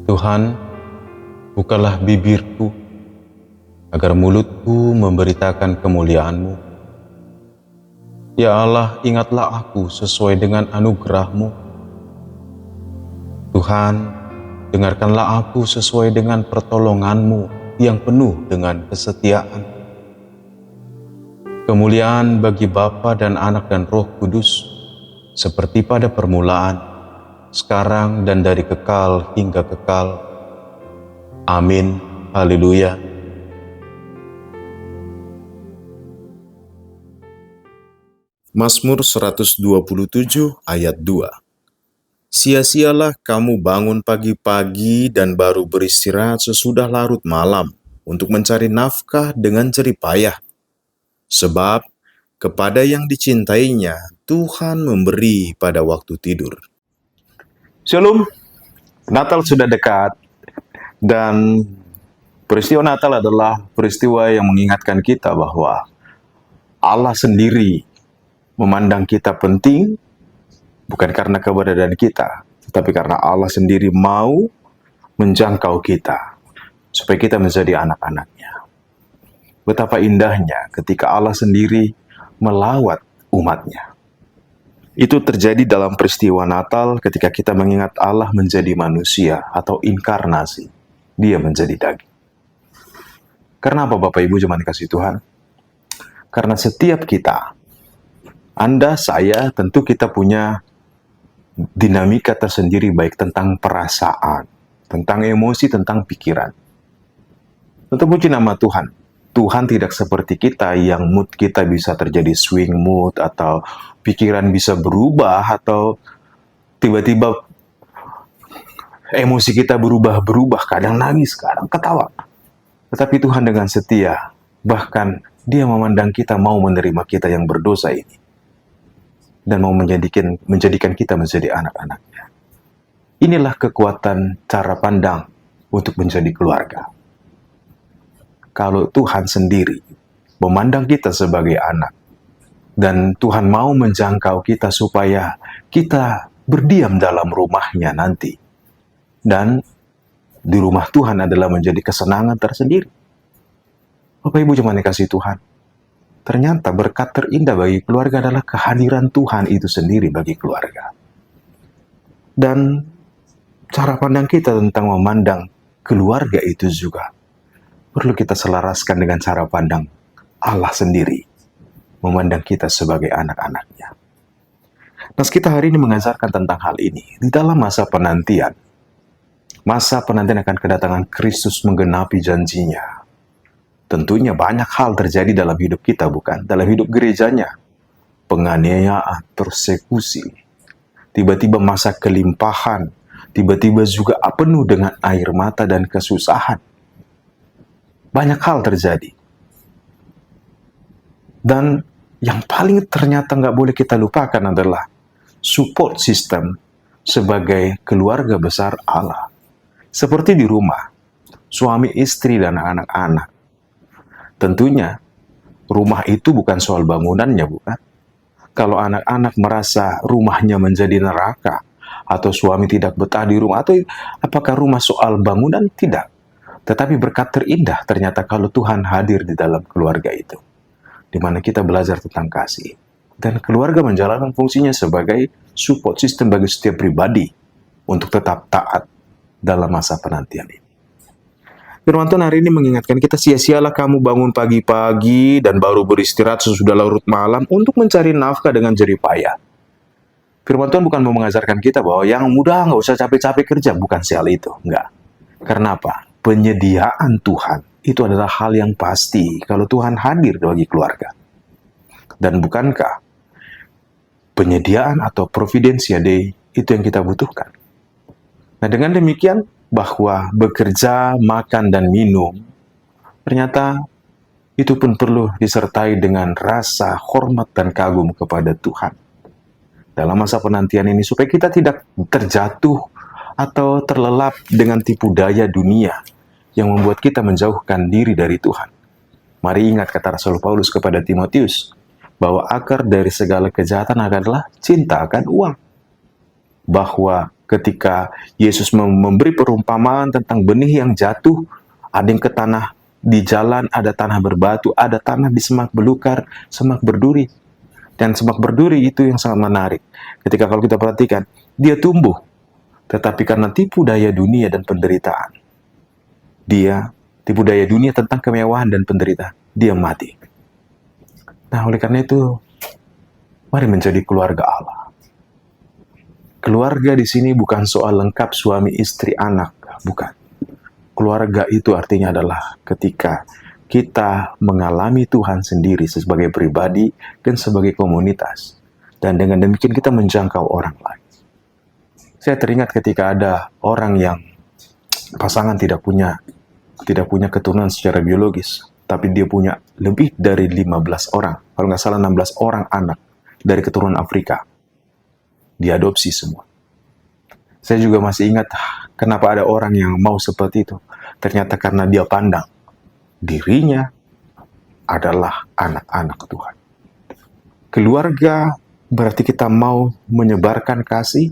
Tuhan, bukalah bibirku, agar mulutku memberitakan kemuliaan-Mu. Ya Allah, ingatlah aku sesuai dengan anugerah-Mu. Tuhan, dengarkanlah aku sesuai dengan pertolongan-Mu yang penuh dengan kesetiaan. Kemuliaan bagi Bapa dan Anak dan Roh Kudus, seperti pada permulaan, sekarang dan dari kekal hingga kekal. Amin. Haleluya. Mazmur 127 ayat 2. Sia-sialah kamu bangun pagi-pagi dan baru beristirahat sesudah larut malam untuk mencari nafkah dengan jerih payah. Sebab kepada yang dicintainya Tuhan memberi pada waktu tidur. Shalom, Natal sudah dekat dan peristiwa Natal adalah peristiwa yang mengingatkan kita bahwa Allah sendiri memandang kita penting bukan karena keberadaan kita, tetapi karena Allah sendiri mau menjangkau kita supaya kita menjadi anak-anaknya. Betapa indahnya ketika Allah sendiri melawat umatnya. Itu terjadi dalam peristiwa Natal ketika kita mengingat Allah menjadi manusia atau inkarnasi. Dia menjadi daging. Karena apa Bapak Ibu jemaat dikasihi Tuhan? Karena setiap kita, Anda, saya, tentu kita punya dinamika tersendiri baik tentang perasaan, tentang emosi, tentang pikiran. Tentu puji nama Tuhan. Tuhan tidak seperti kita yang mood kita bisa terjadi swing mood atau pikiran bisa berubah atau tiba-tiba emosi kita berubah-berubah, kadang nangis, kadang ketawa. Tetapi Tuhan dengan setia, bahkan Dia memandang kita mau menerima kita yang berdosa ini dan mau menjadikan kita menjadi anak-anaknya. Inilah kekuatan cara pandang untuk menjadi keluarga. Kalau Tuhan sendiri memandang kita sebagai anak, dan Tuhan mau menjangkau kita supaya kita berdiam dalam rumahnya nanti. Dan di rumah Tuhan adalah menjadi kesenangan tersendiri. Bapak Ibu jemaat dikasihi Tuhan, ternyata berkat terindah bagi keluarga adalah kehadiran Tuhan itu sendiri bagi keluarga. Dan cara pandang kita tentang memandang keluarga itu juga perlu kita selaraskan dengan cara pandang Allah sendiri memandang kita sebagai anak-anaknya. Nah, kita hari ini mengajarkan tentang hal ini. Di dalam masa penantian akan kedatangan Kristus menggenapi janjinya. Tentunya banyak hal terjadi dalam hidup kita, bukan? Dalam hidup gerejanya. Penganiayaan, persekusi, tiba-tiba masa kelimpahan, tiba-tiba juga penuh dengan air mata dan kesusahan. Banyak hal terjadi. Dan yang paling ternyata nggak boleh kita lupakan adalah support system sebagai keluarga besar Allah. Seperti di rumah, suami, istri, dan anak-anak. Tentunya, rumah itu bukan soal bangunannya, bukan? Kalau anak-anak merasa rumahnya menjadi neraka, atau suami tidak betah di rumah, atau apakah rumah soal bangunan? Tidak. Tetapi berkat terindah ternyata kalau Tuhan hadir di dalam keluarga itu, di mana kita belajar tentang kasih. Dan keluarga menjalankan fungsinya sebagai support system bagi setiap pribadi untuk tetap taat dalam masa penantian ini. Firman Tuhan hari ini mengingatkan kita, sia-sialah kamu bangun pagi-pagi dan baru beristirahat sesudah larut malam untuk mencari nafkah dengan jerih payah. Firman Tuhan bukan mau mengajarkan kita bahwa yang mudah nggak usah capek-capek kerja, bukan soal itu, enggak. Karena apa? Penyediaan Tuhan itu adalah hal yang pasti kalau Tuhan hadir bagi keluarga. Dan bukankah penyediaan atau providensia Dei itu yang kita butuhkan? Nah, dengan demikian bahwa bekerja, makan, dan minum ternyata itu pun perlu disertai dengan rasa hormat dan kagum kepada Tuhan dalam masa penantian ini, supaya kita tidak terjatuh atau terlelap dengan tipu daya dunia yang membuat kita menjauhkan diri dari Tuhan. Mari ingat kata Rasul Paulus kepada Timotius, bahwa akar dari segala kejahatan adalah cinta akan uang. Bahwa ketika Yesus memberi perumpamaan tentang benih yang jatuh, ada yang ke tanah di jalan, ada tanah berbatu, ada tanah di semak belukar, semak berduri. Dan semak berduri itu yang sangat menarik. Ketika kalau kita perhatikan, dia tumbuh. Tetapi karena tipu daya dunia dan penderitaan, tipu daya dunia tentang kemewahan dan penderitaan, dia mati. Nah, oleh karena itu, mari menjadi keluarga Allah. Keluarga di sini bukan soal lengkap suami, istri, anak, bukan. Keluarga itu artinya adalah ketika kita mengalami Tuhan sendiri sebagai pribadi dan sebagai komunitas. Dan dengan demikian kita menjangkau orang lain. Saya teringat ketika ada orang yang pasangan tidak punya keturunan secara biologis, tapi dia punya lebih dari 15 orang, kalau nggak salah 16 orang anak dari keturunan Afrika. Diadopsi semua. Saya juga masih ingat kenapa ada orang yang mau seperti itu. Ternyata karena dia pandang dirinya adalah anak-anak Tuhan. Keluarga berarti kita mau menyebarkan kasih,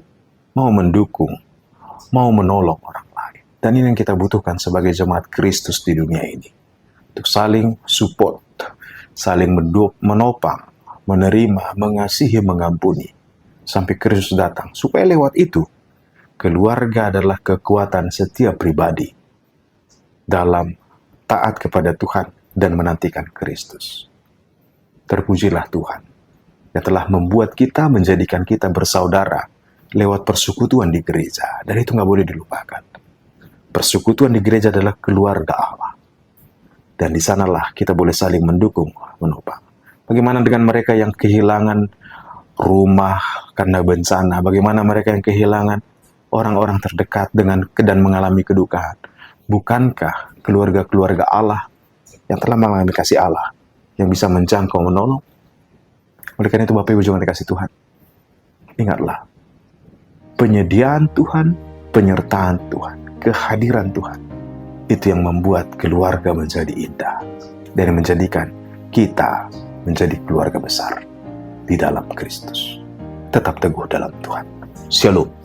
mau mendukung, mau menolong orang lain. Dan ini yang kita butuhkan sebagai jemaat Kristus di dunia ini. Untuk saling support, saling menopang, menerima, mengasihi, mengampuni. Sampai Kristus datang. Supaya lewat itu, keluarga adalah kekuatan setiap pribadi dalam taat kepada Tuhan dan menantikan Kristus. Terpujilah Tuhan yang telah membuat kita, menjadikan kita bersaudara lewat persekutuan di gereja. Dan itu nggak boleh dilupakan. Persekutuan di gereja adalah keluarga Allah. Dan di sanalah kita boleh saling mendukung, menopang. Bagaimana dengan mereka yang kehilangan rumah karena bencana? Bagaimana mereka yang kehilangan orang-orang terdekat dan mengalami kedukaan? Bukankah keluarga-keluarga Allah yang telah mengalami kasih Allah yang bisa menjangkau, menolong? Oleh karena itu Bapak Ibu jangan dikasih Tuhan, ingatlah, penyediaan Tuhan, penyertaan Tuhan, kehadiran Tuhan, itu yang membuat keluarga menjadi indah dan menjadikan kita menjadi keluarga besar di dalam Kristus. Tetap teguh dalam Tuhan. Shalom.